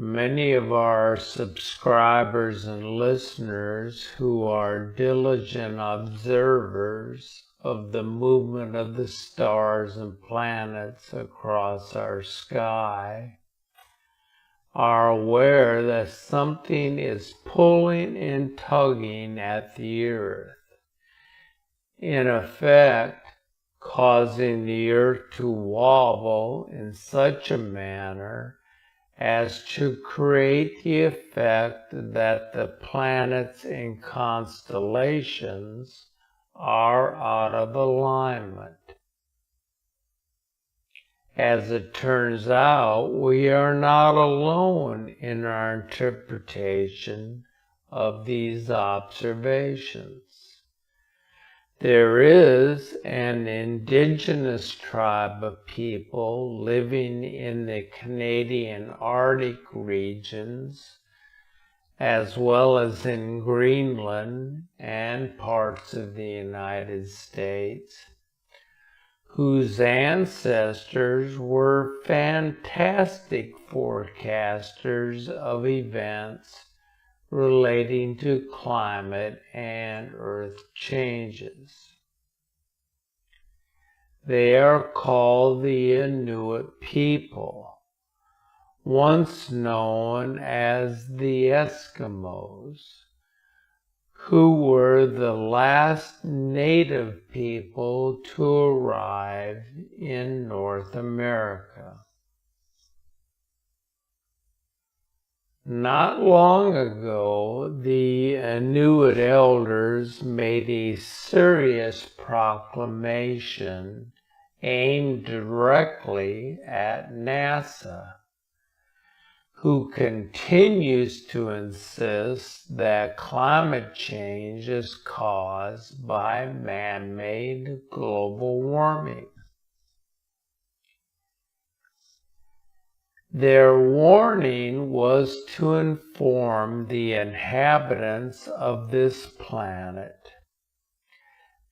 Many of our subscribers and listeners who are diligent observers of the movement of the stars and planets across our sky are aware that something is pulling and tugging at the earth, in effect causing the earth to wobble in such a manner as to create the effect that the planets and constellations are out of alignment. As it turns out, we are not alone in our interpretation of these observations. There is an indigenous tribe of people living in the Canadian Arctic regions, as well as in Greenland and parts of the United States, whose ancestors were fantastic forecasters of events relating to climate and earth changes. They are called the Inuit people, once known as the Eskimos, who were the last native people to arrive in North America. Not long ago, the Inuit elders made a serious proclamation aimed directly at NASA, who continues to insist that climate change is caused by man-made global warming. Their warning was to inform the inhabitants of this planet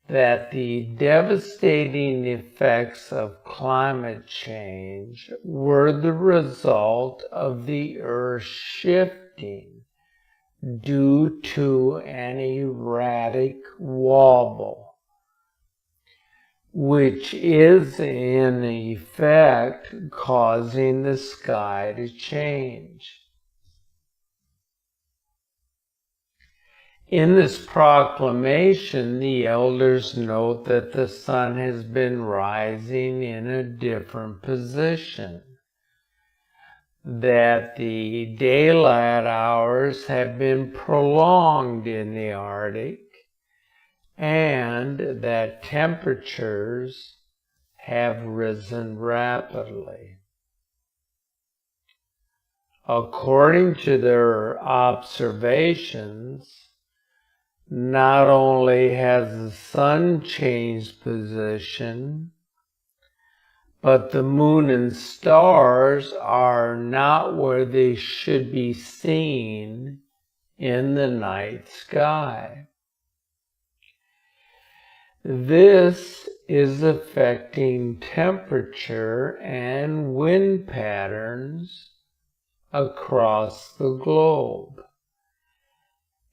that the devastating effects of climate change were the result of the Earth shifting due to an erratic wobble, which is in effect causing the sky to change. In this proclamation, the elders note that the sun has been rising in a different position, that the daylight hours have been prolonged in the Arctic, and that temperatures have risen rapidly. According to their observations, not only has the sun changed position, but the moon and stars are not where they should be seen in the night sky. This is affecting temperature and wind patterns across the globe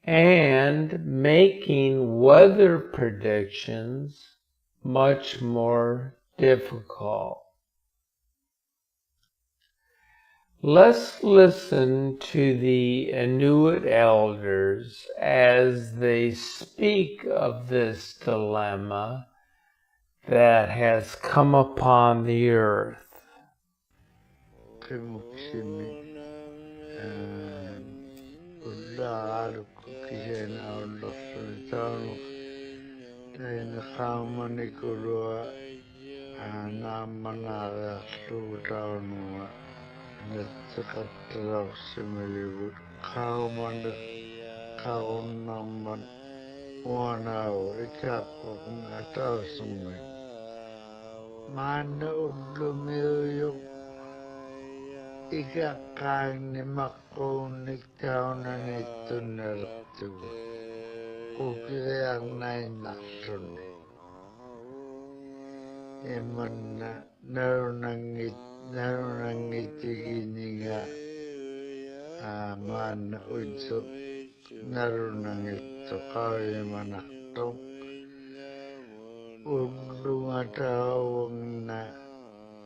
and making weather predictions much more difficult. Let's listen to the Inuit elders as they speak of this dilemma that has come upon the earth. aman untuk narunang itu kaya manakto undung adawang na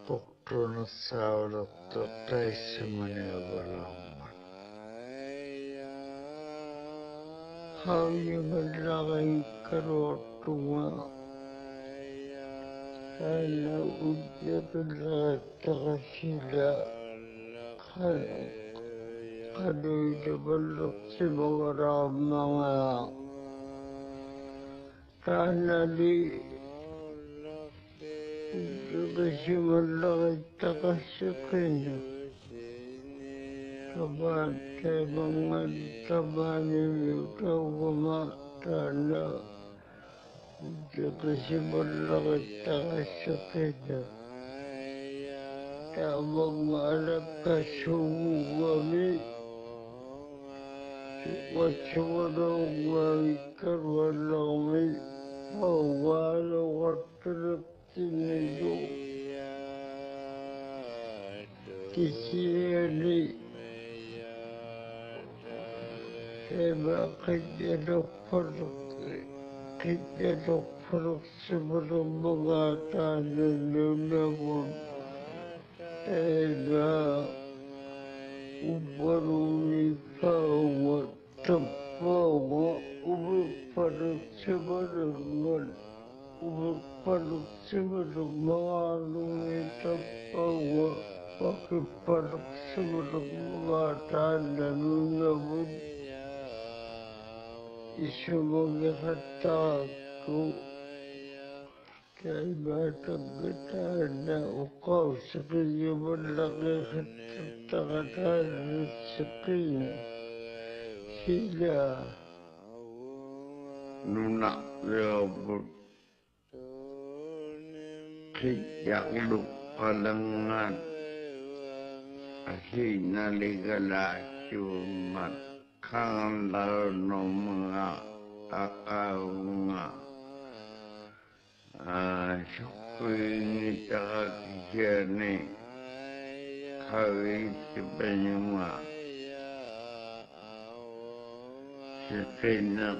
pukrono saurat totai semana berlaman hal yang adalah karotunga karena ujian adalah terkasila karena itu belum semua ramah karena di semua terkasila kabar temangan ini kawan karena semua terkasila Abang ada kasuami wacana karwanami awal waktu itu kisah saya kerja dokter sebelum mengatakan dunia ubaruni kawa tepawa ubaruk sebarungan tepawa pakai paruk sebarungan dan nunggu isu mengataku Kaya tagkatana ukaw sa kanya malaki katakatana sa kanya. Sila nunak yabot kiyak palangan sinaligalay sumat kang lalo mga akaw syukurin takakiyani kawit sepenyuma sekinak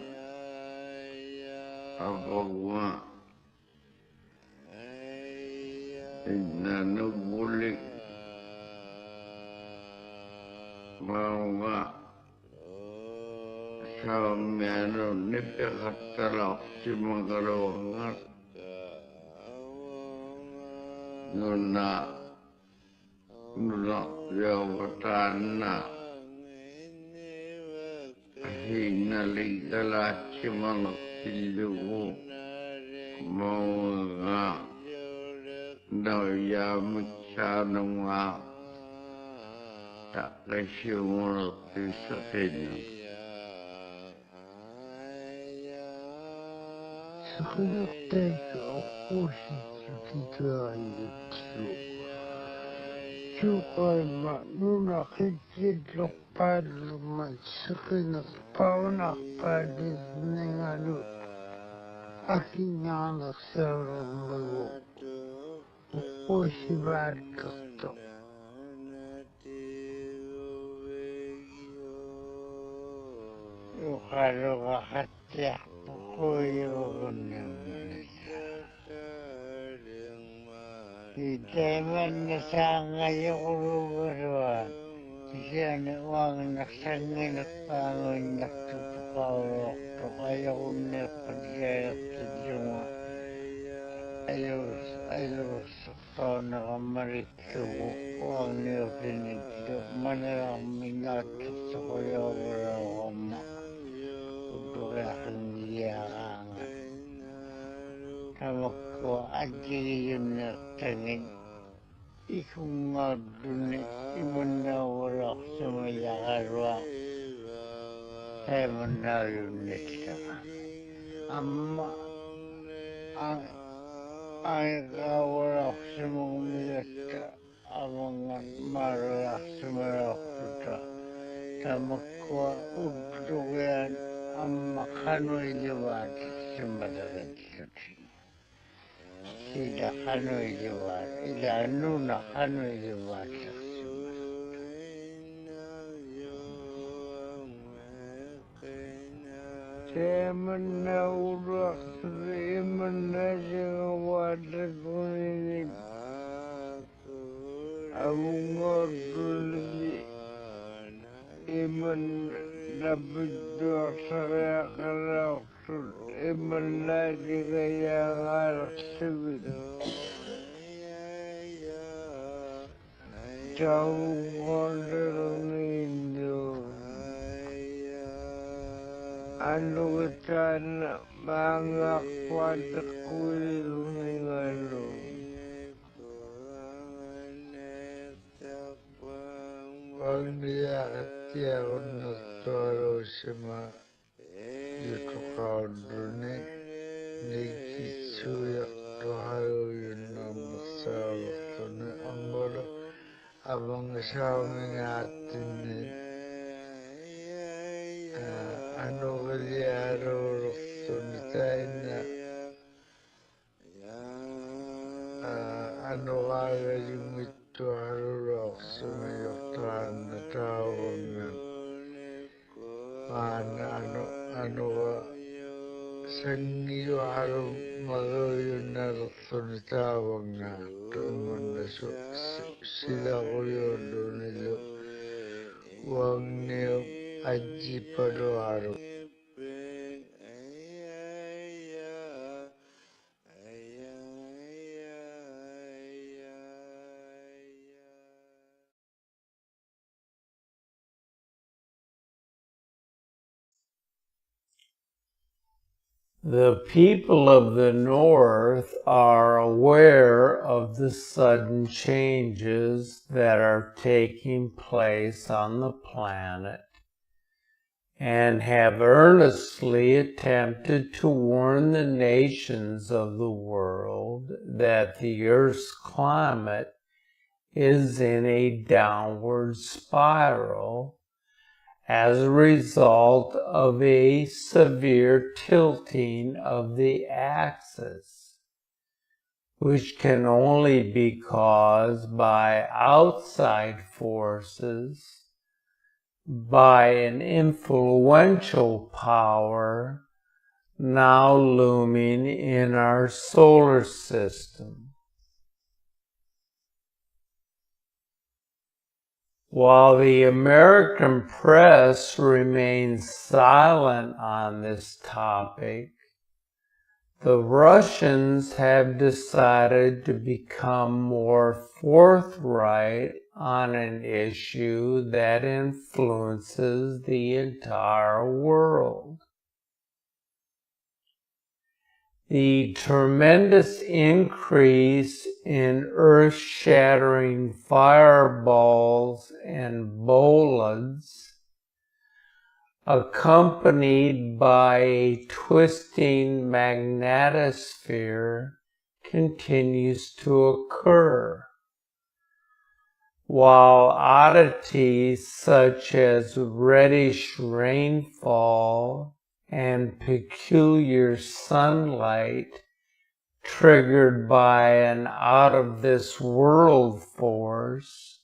apagwa nanubulik mga sa meron nipikatalak si magalangat nuna jawatan na hinaligala si mga silugo mga nayamit sa mga takasimulat sa kanya. Sa kanya ako kita itu juga nuna kikit pada masakin pauna pada nengalu akhirnya anak seorang baru usibat kerto kalau hati aku yang Iteman na sa ngayon kuluburuan. Siya na wang naksangin at pangon naktutukawak. Ayaw na pagkayak sa Diyuma. Ayaw sa nakamarito. Wang niyo pinito. Manarang minato sa kuya wala kama. Udurakang liyakangan. Tamak ko aji yun na tangin ikung nga dun iman na wala sa mayakarwa saya man na yun nita amma ang wala sa mga milata ang mga marala sa marakuta tamak ko udugyan ang makanoy liwat sa madagat sa tidak hanoi jawat, tidak nuna hanoi jawat. Temana urak imana jangan wadah kuning abungor dulu iman dapat dosa kalau iman lagi kayak harus jauh gondol anu kana mga kwanta kulo ngalo wag niya at yaon na toro sima yuto kaudune nikitsuya tohayo yun na masalo tone ambara abang sa aming atin ano kaya ruruktunitay na ano kaya yung ito harurok sumayoktan na tawangan ano ka sangiyo harum magayon na ruktunitawang nga tuman na sila ko yun doon nilo wag niyo aji pado harum. The people of the North are aware of the sudden changes that are taking place on the planet and have earnestly attempted to warn the nations of the world that the Earth's climate is in a downward spiral as a result of a severe tilting of the axis, which can only be caused by outside forces, by an influential power now looming in our solar system. While the American press remains silent on this topic, the Russians have decided to become more forthright on an issue that influences the entire world. The tremendous increase in earth-shattering fireballs and bolids, accompanied by a twisting magnetosphere, continues to occur, while oddities such as reddish rainfall and peculiar sunlight triggered by an out-of-this-world force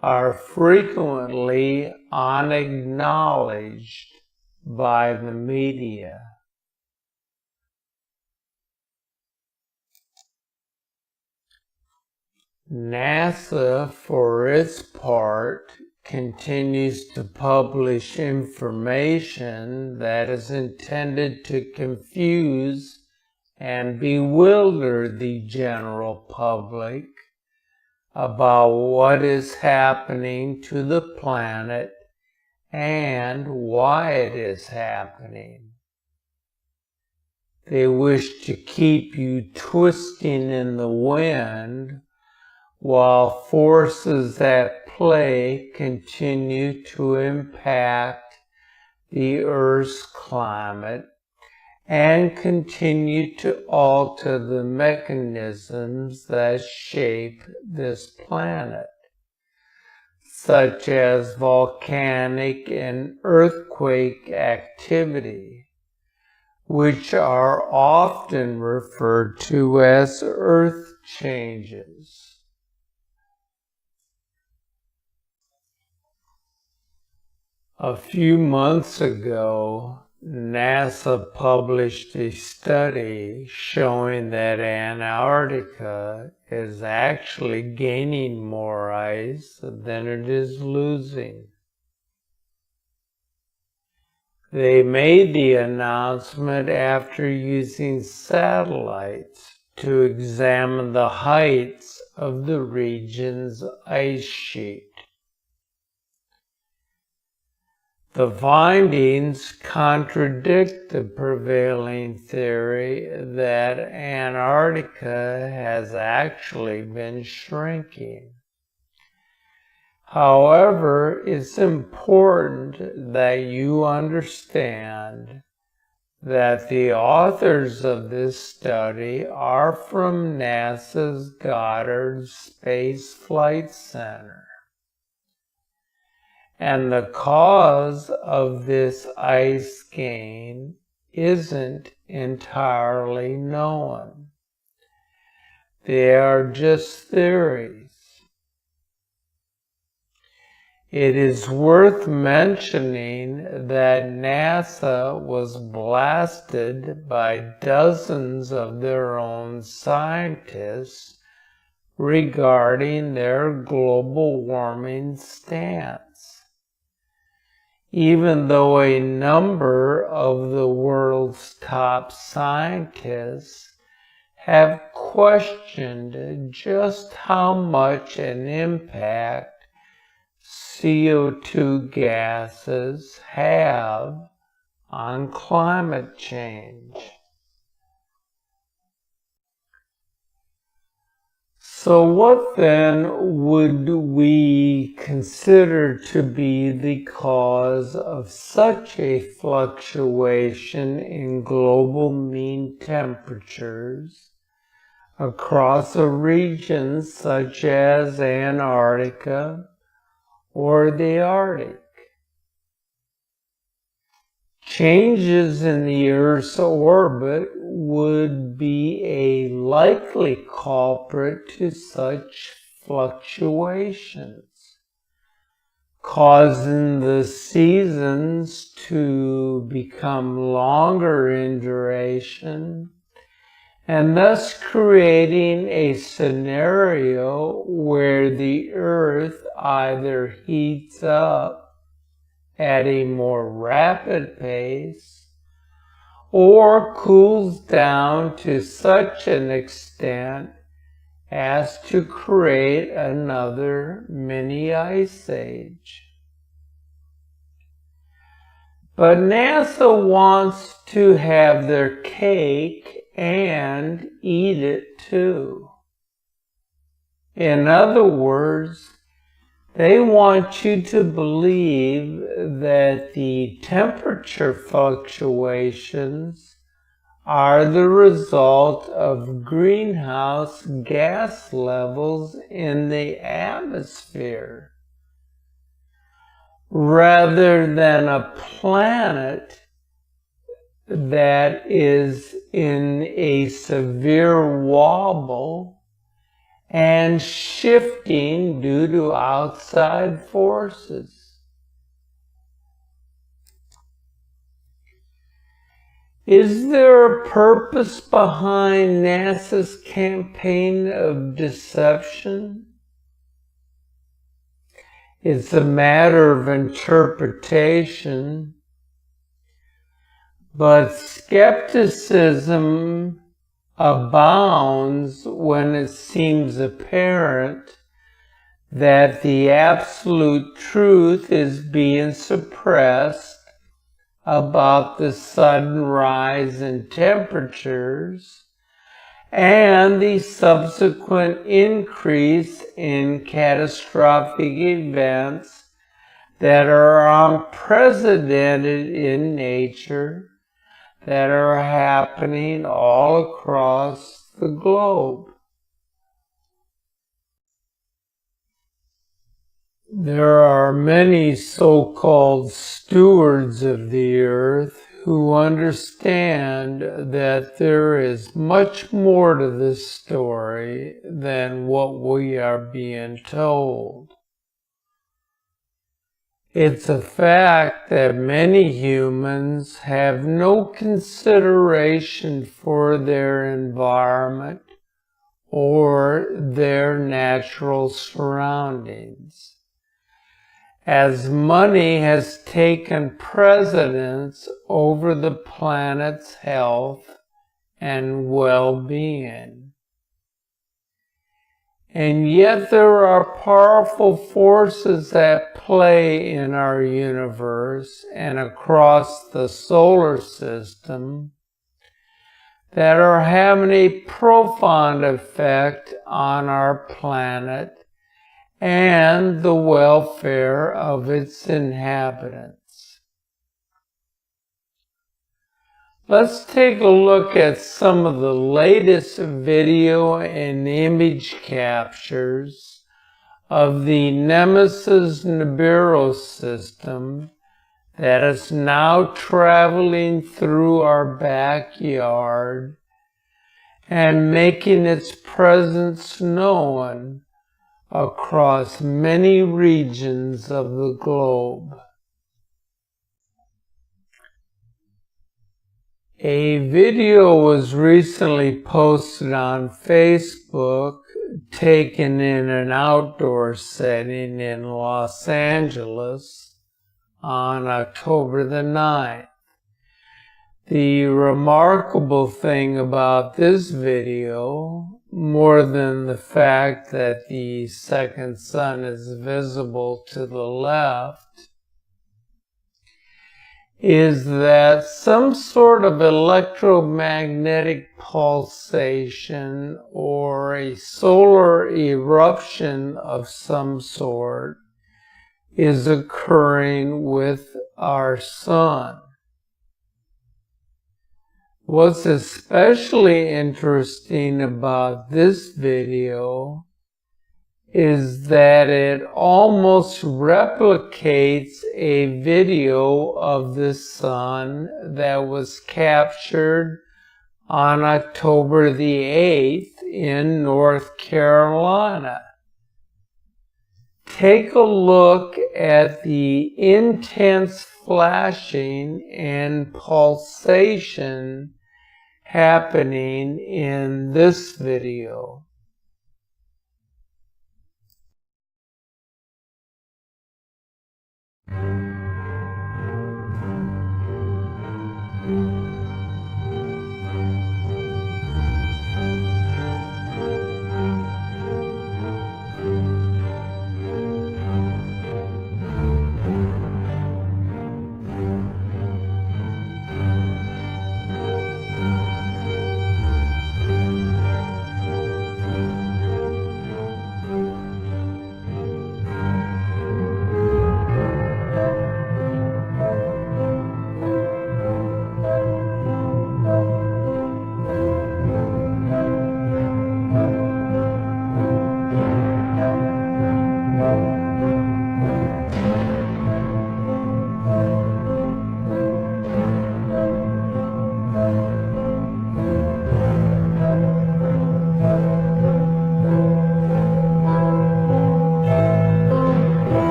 are frequently unacknowledged by the media. NASA, for its part, continues to publish information that is intended to confuse and bewilder the general public about what is happening to the planet and why it is happening. They wish to keep you twisting in the wind while forces at play continue to impact the Earth's climate and continue to alter the mechanisms that shape this planet, such as volcanic and earthquake activity, which are often referred to as earth changes. A few months ago, NASA published a study showing that Antarctica is actually gaining more ice than it is losing. They made the announcement after using satellites to examine the heights of the region's ice sheet. The findings contradict the prevailing theory that Antarctica has actually been shrinking. However, it's important that you understand that the authors of this study are from NASA's Goddard Space Flight Center. And the cause of this ice gain isn't entirely known. They are just theories. It is worth mentioning that NASA was blasted by dozens of their own scientists regarding their global warming stance, even though a number of the world's top scientists have questioned just how much an impact CO2 gases have on climate change. So what then would we consider to be the cause of such a fluctuation in global mean temperatures across a region such as Antarctica or the Arctic? Changes in the Earth's orbit would be a likely culprit to such fluctuations, causing the seasons to become longer in duration, and thus creating a scenario where the Earth either heats up at a more rapid pace or cools down to such an extent as to create another mini ice age. But NASA wants to have their cake and eat it too. In other words, they want you to believe that the temperature fluctuations are the result of greenhouse gas levels in the atmosphere, rather than a planet that is in a severe wobble and shifting due to outside forces. Is there a purpose behind NASA's campaign of deception? It's a matter of interpretation, but skepticism abounds when it seems apparent that the absolute truth is being suppressed about the sudden rise in temperatures and the subsequent increase in catastrophic events that are unprecedented in nature, that are happening all across the globe. There are many so-called stewards of the earth who understand that there is much more to this story than what we are being told. It's a fact that many humans have no consideration for their environment or their natural surroundings, as money has taken precedence over the planet's health and well-being. And yet there are powerful forces at play in our universe and across the solar system that are having a profound effect on our planet and the welfare of its inhabitants. Let's take a look at some of the latest video and image captures of the Nemesis Nibiru system that is now traveling through our backyard and making its presence known across many regions of the globe. A video was recently posted on Facebook taken in an outdoor setting in Los Angeles on October the 9th. The remarkable thing about this video, more than the fact that the second sun is visible to the left, is that some sort of electromagnetic pulsation or a solar eruption of some sort is occurring with our sun. What's especially interesting about this video is that it almost replicates a video of the sun that was captured on October the 8th in North Carolina. Take a look at the intense flashing and pulsation happening in this video.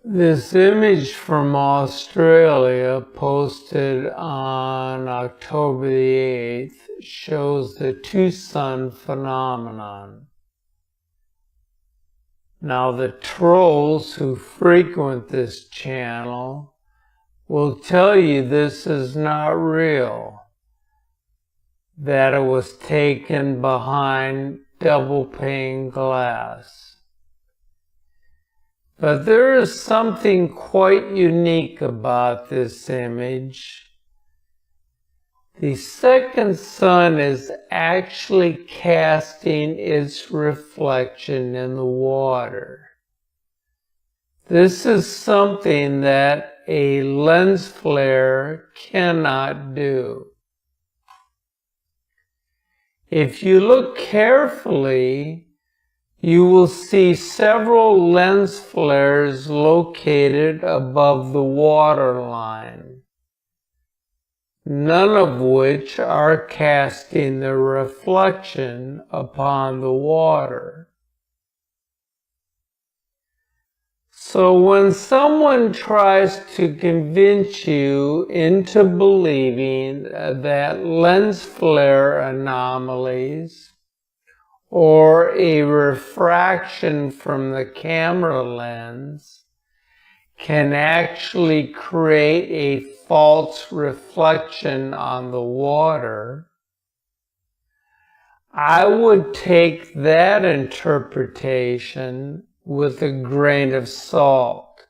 This image from Australia, posted on October the 8th, shows the two-sun phenomenon. Now, the trolls who frequent this channel will tell you this is not real, that it was taken behind double pane glass. But there is something quite unique about this image. The second sun is actually casting its reflection in the water. This is something that a lens flare cannot do. If you look carefully, you will see several lens flares located above the waterline, none of which are casting their reflection upon the water. So when someone tries to convince you into believing that lens flare anomalies or a refraction from the camera lens can actually create a false reflection on the water, I would take that interpretation with a grain of salt.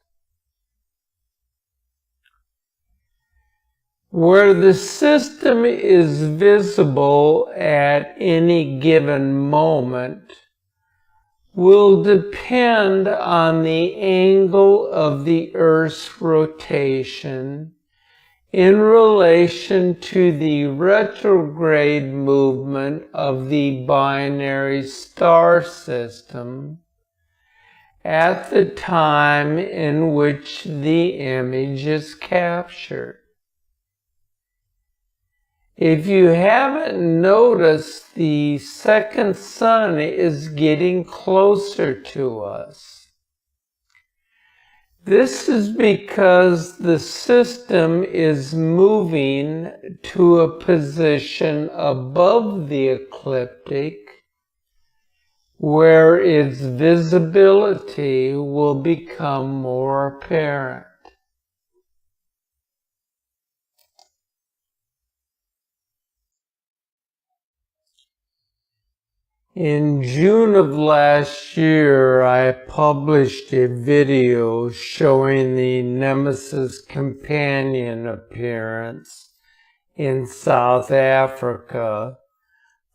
Where the system is visible at any given moment will depend on the angle of the Earth's rotation in relation to the retrograde movement of the binary star system at the time in which the image is captured. If you haven't noticed, the second sun is getting closer to us. This is because the system is moving to a position above the ecliptic where its visibility will become more apparent. In June of last year, I published a video showing the Nemesis companion appearance in South Africa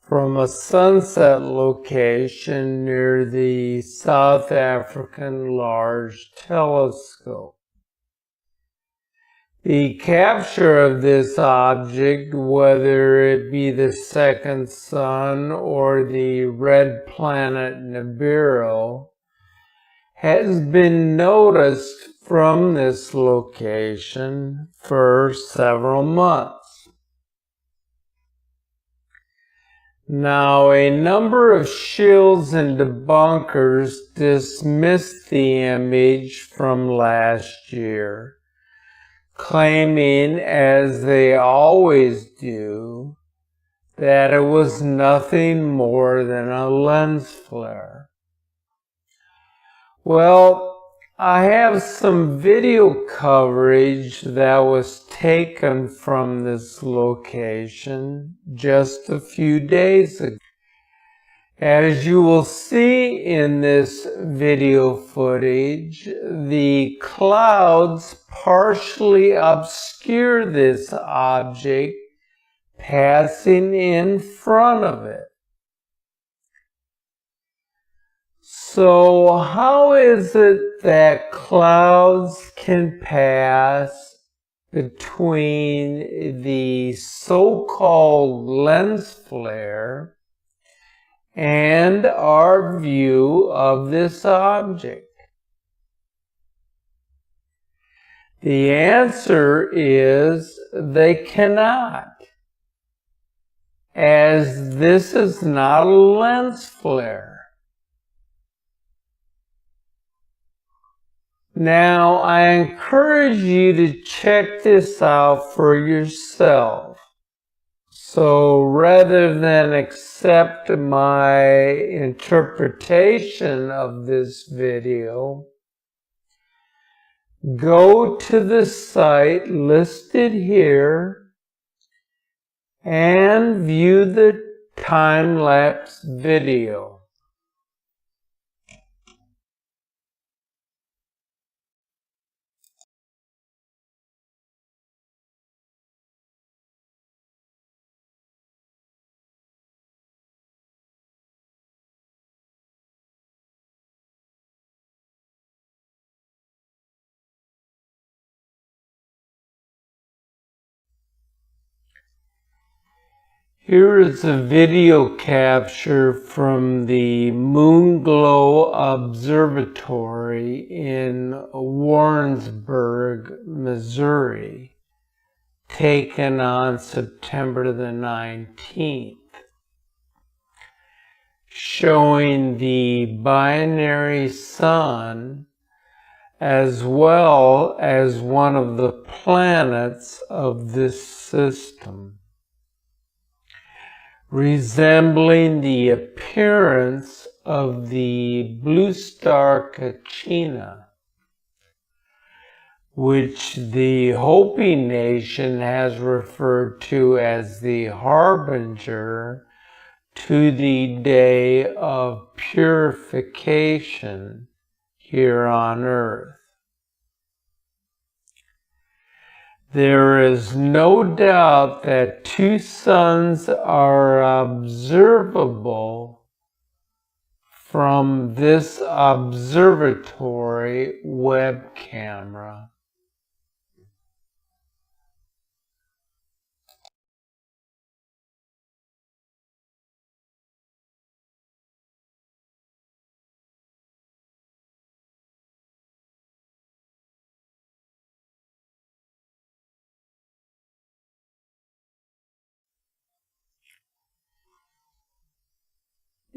from a sunset location near the South African Large Telescope. The capture of this object, whether it be the second sun or the red planet Nibiru, has been noticed from this location for several months. Now, a number of shills and debunkers dismissed the image from last year, claiming, as they always do, that it was nothing more than a lens flare. Well, I have some video coverage that was taken from this location just a few days ago. As you will see in this video footage, the clouds partially obscure this object passing in front of it. So how is it that clouds can pass between the so-called lens flare and our view of this object? The answer is they cannot, as this is not a lens flare. Now, I encourage you to check this out for yourself. So rather than accept my interpretation of this video, go to the site listed here and view the time-lapse video. Here is a video capture from the Moonglow Observatory in Warrensburg, Missouri, taken on September the 19th, showing the binary sun as well as one of the planets of this system, resembling the appearance of the blue star Kachina, which the Hopi Nation has referred to as the harbinger to the day of purification here on earth. There is no doubt that two suns are observable from this observatory web camera.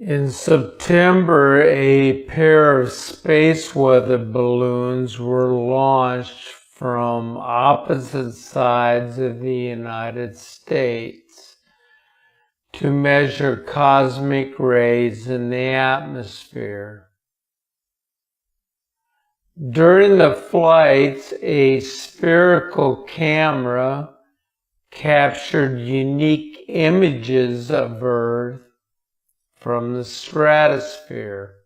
In September, a pair of space weather balloons were launched from opposite sides of the United States to measure cosmic rays in the atmosphere. During the flights, a spherical camera captured unique images of Earth from the stratosphere.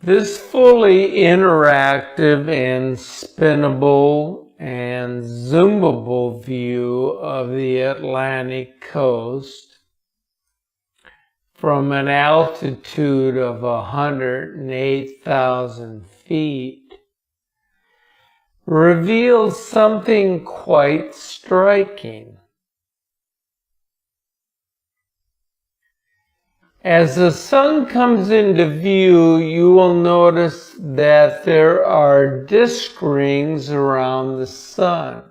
This fully interactive and spinnable and zoomable view of the Atlantic coast from an altitude of 108,000 feet reveals something quite striking. As the sun comes into view, you will notice that there are disk rings around the sun.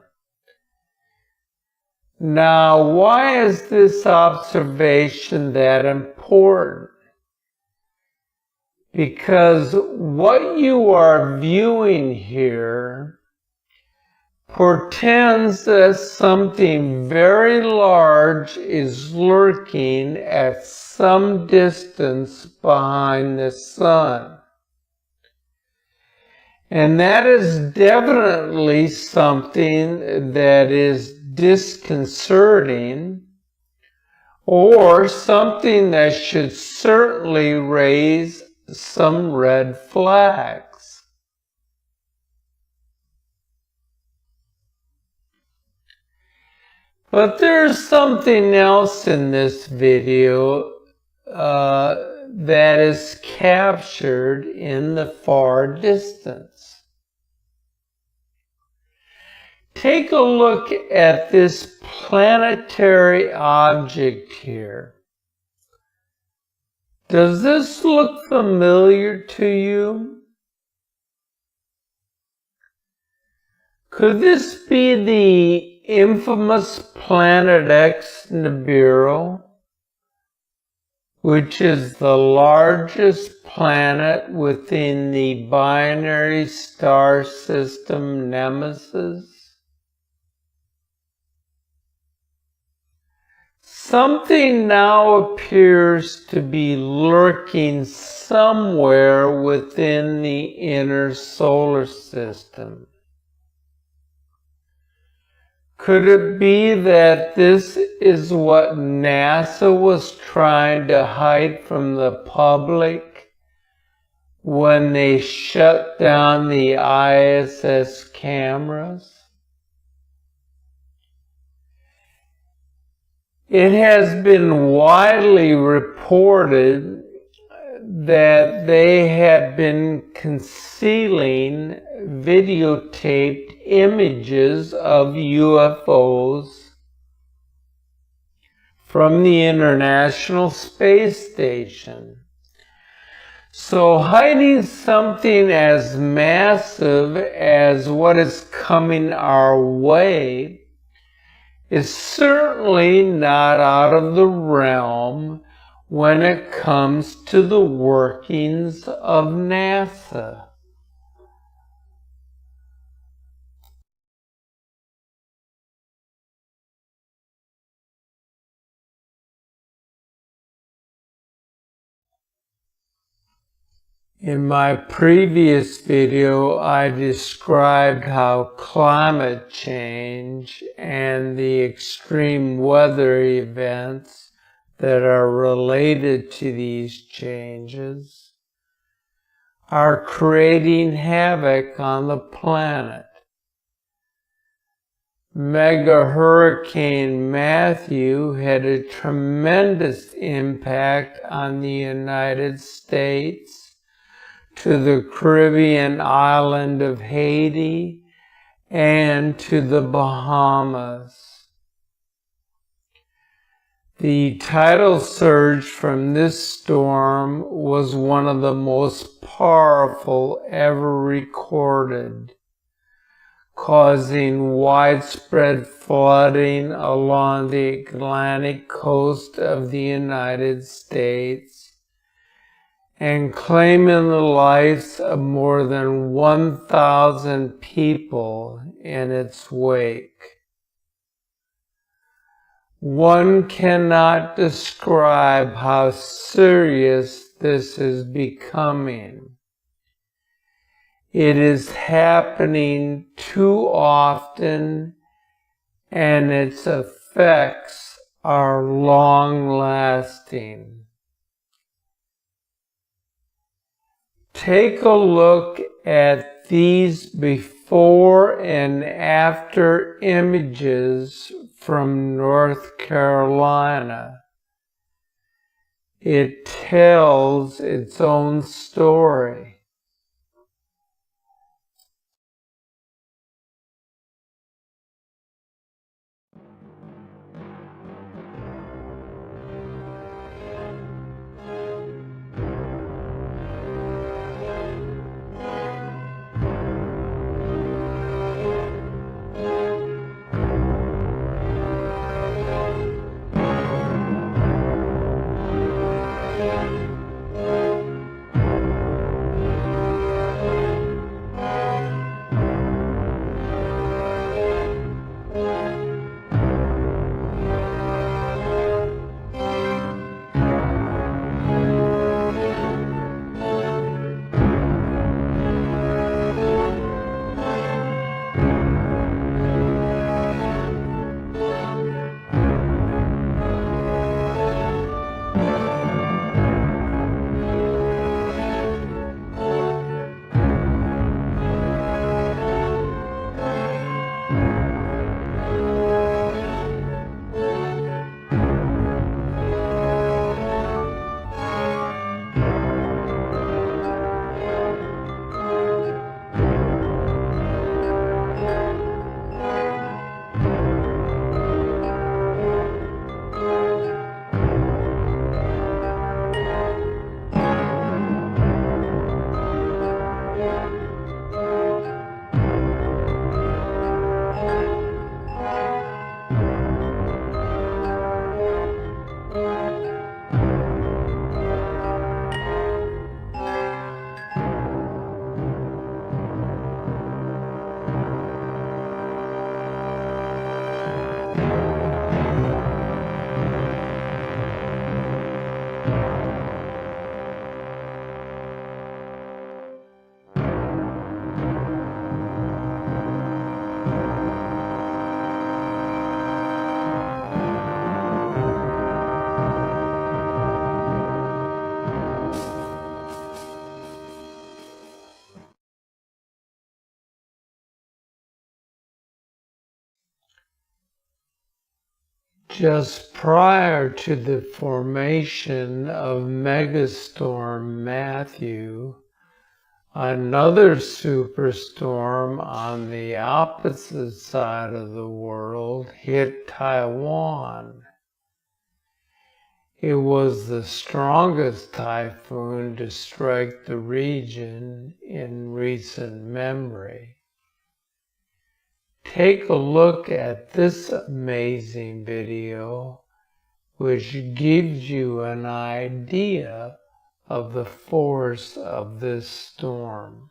Now, why is this observation that important? Because what you are viewing here portends that something very large is lurking at some distance behind the sun. And that is definitely something that is disconcerting, or something that should certainly raise some red flags. But there's something else in this video that is captured in the far distance. Take a look at this planetary object here. Does this look familiar to you? Could this be the infamous Planet X Nibiru, which is the largest planet within the binary star system Nemesis? Something now appears to be lurking somewhere within the inner solar system. Could it be that this is what NASA was trying to hide from the public when they shut down the ISS cameras? It has been widely reported that they have been concealing videotaped images of UFOs from the International Space Station. So hiding something as massive as what is coming our way is certainly not out of the realm when it comes to the workings of NASA. In my previous video, I described how climate change and the extreme weather events that are related to these changes are creating havoc on the planet. Mega Hurricane Matthew had a tremendous impact on the United States, to the Caribbean island of Haiti, and to the Bahamas. The tidal surge from this storm was one of the most powerful ever recorded, causing widespread flooding along the Atlantic coast of the United States and claiming the lives of more than 1,000 people in its wake. One cannot describe how serious this is becoming. It is happening too often, and its effects are long-lasting. Take a look at these before and after images from North Carolina. It tells its own story. just prior to the formation of megastorm Matthew, another superstorm on the opposite side of the world hit Taiwan. It was the strongest typhoon to strike the region in recent memory. Take a look at this amazing video, which gives you an idea of the force of this storm.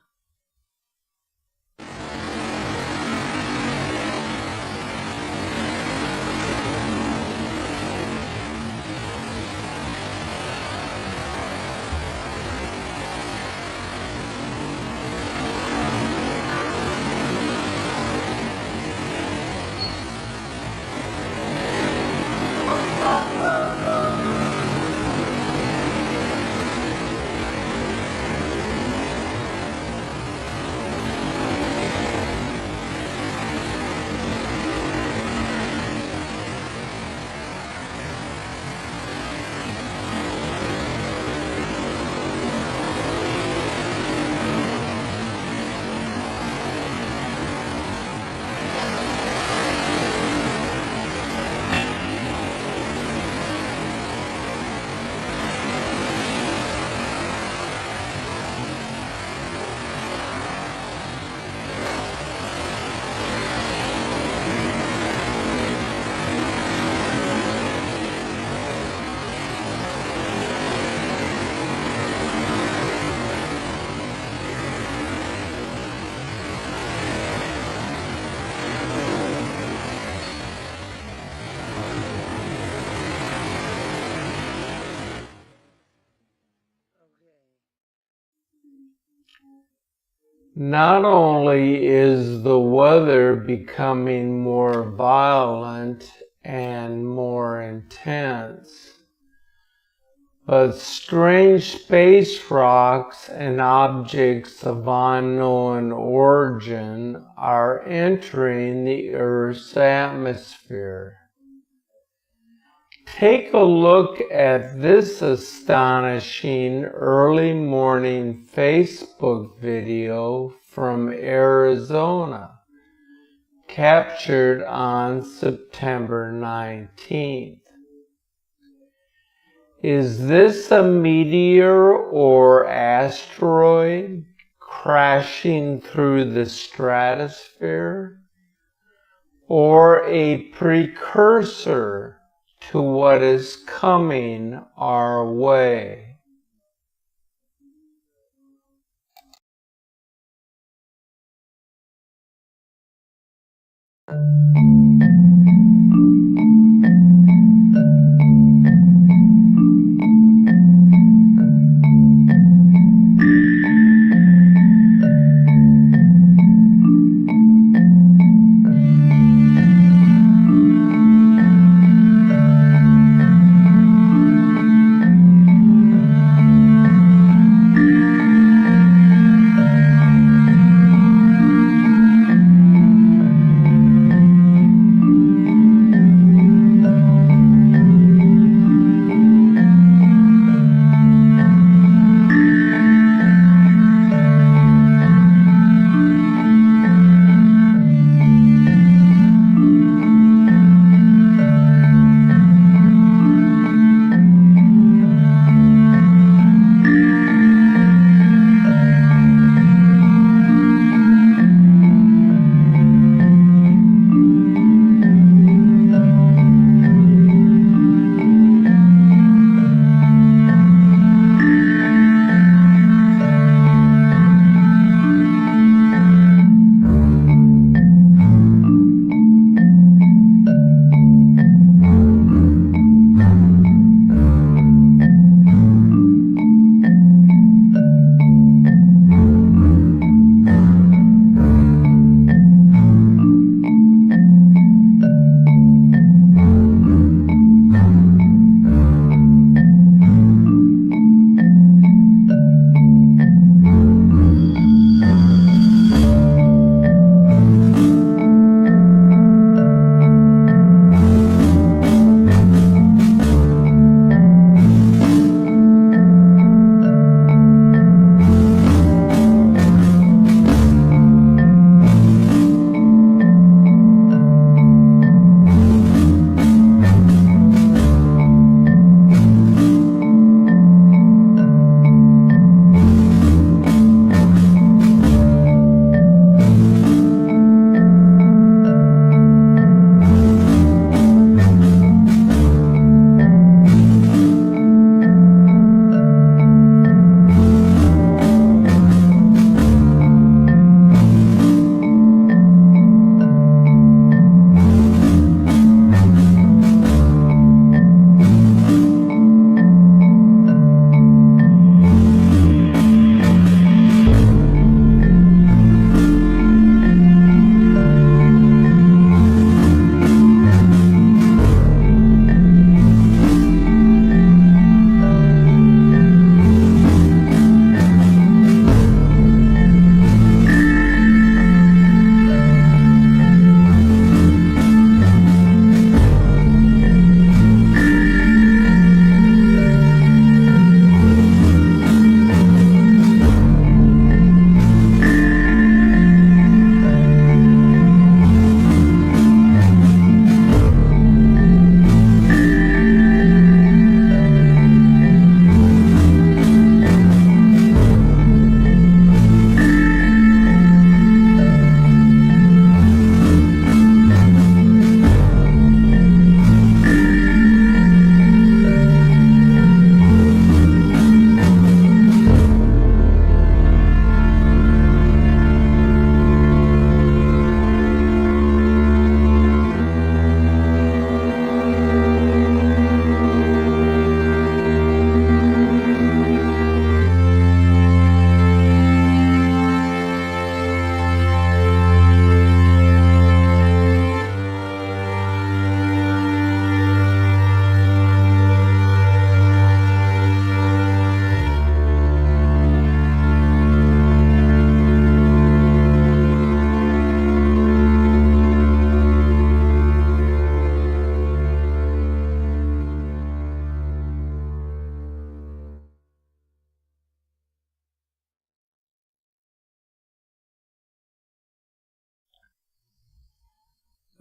Not only is the weather becoming more violent and more intense, but strange space rocks and objects of unknown origin are entering the Earth's atmosphere. Take a look at this astonishing early morning Facebook video from Arizona, captured on September 19th. Is this a meteor or asteroid crashing through the stratosphere, or a precursor to what is coming our way?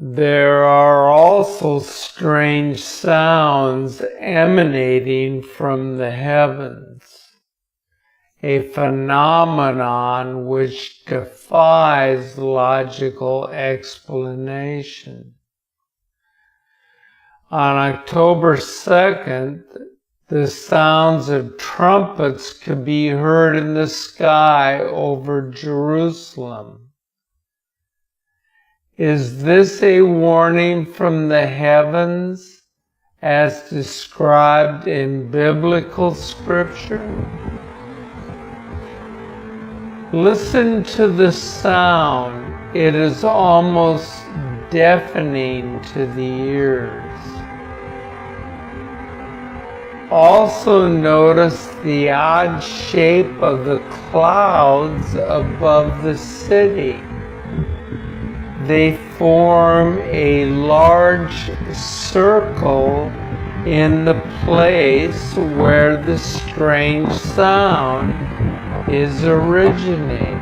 There are also strange sounds emanating from the heavens, a phenomenon which defies logical explanation. On October 2nd, the sounds of trumpets could be heard in the sky over Jerusalem. Is this a warning from the heavens as described in biblical scripture? Listen to the sound. It is almost deafening to the ears. Also notice the odd shape of the clouds above the city. They form a large circle in the place where the strange sound is originating.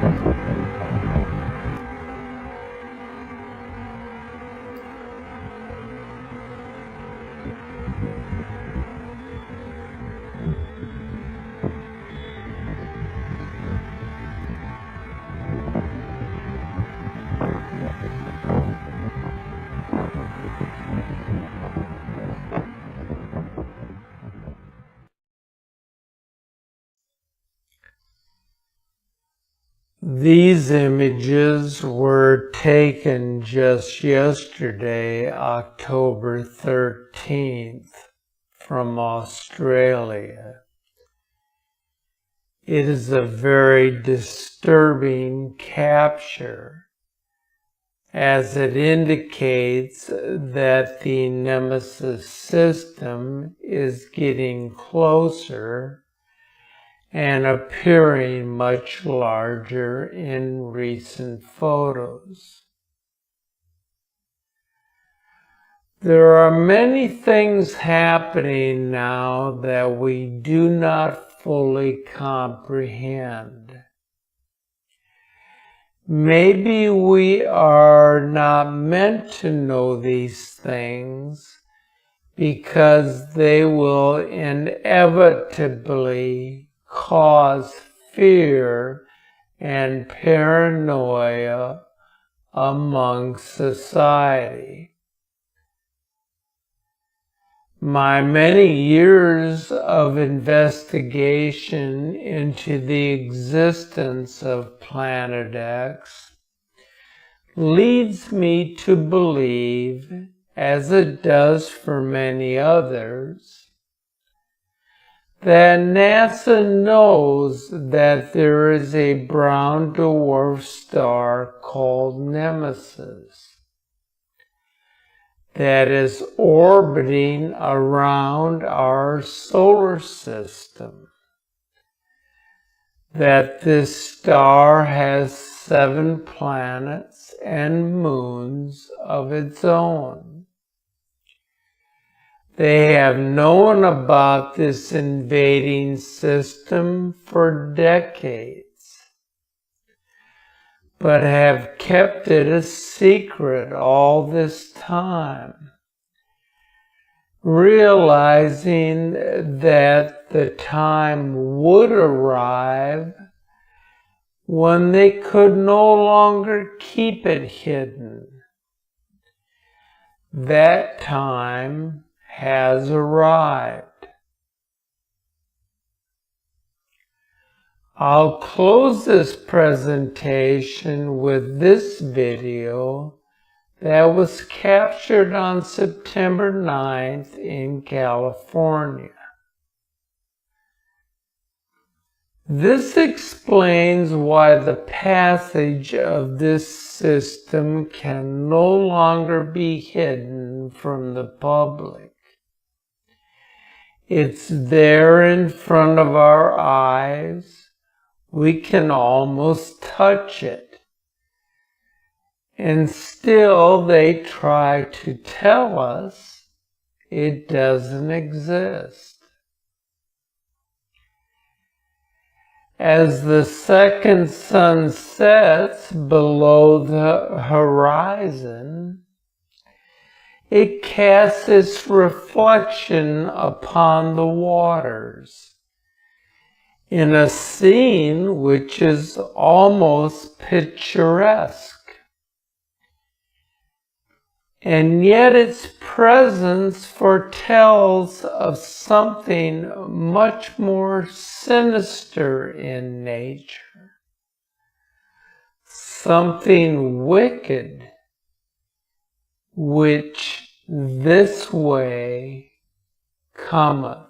These images were taken just yesterday, October 13th, from Australia. It is a very disturbing capture, as it indicates that the Nemesis system is getting closer and appearing much larger in recent photos. There are many things happening now that we do not fully comprehend. Maybe we are not meant to know these things because they will inevitably cause fear and paranoia among society. My many years of investigation into the existence of Planet X leads me to believe, as it does for many others, that NASA knows that there is a brown dwarf star called Nemesis that is orbiting around our solar system. That this star has 7 planets and moons of its own. They have known about this invading system for decades, but have kept it a secret all this time, realizing that the time would arrive when they could no longer keep it hidden. That time has arrived. I'll close this presentation with this video that was captured on September 9th in California. This explains why the passage of this system can no longer be hidden from the public. It's there in front of our eyes. We can almost touch it. And still they try to tell us it doesn't exist. As the second sun sets below the horizon, it casts its reflection upon the waters in a scene which is almost picturesque. And yet its presence foretells of something much more sinister in nature, something wicked, which this way cometh.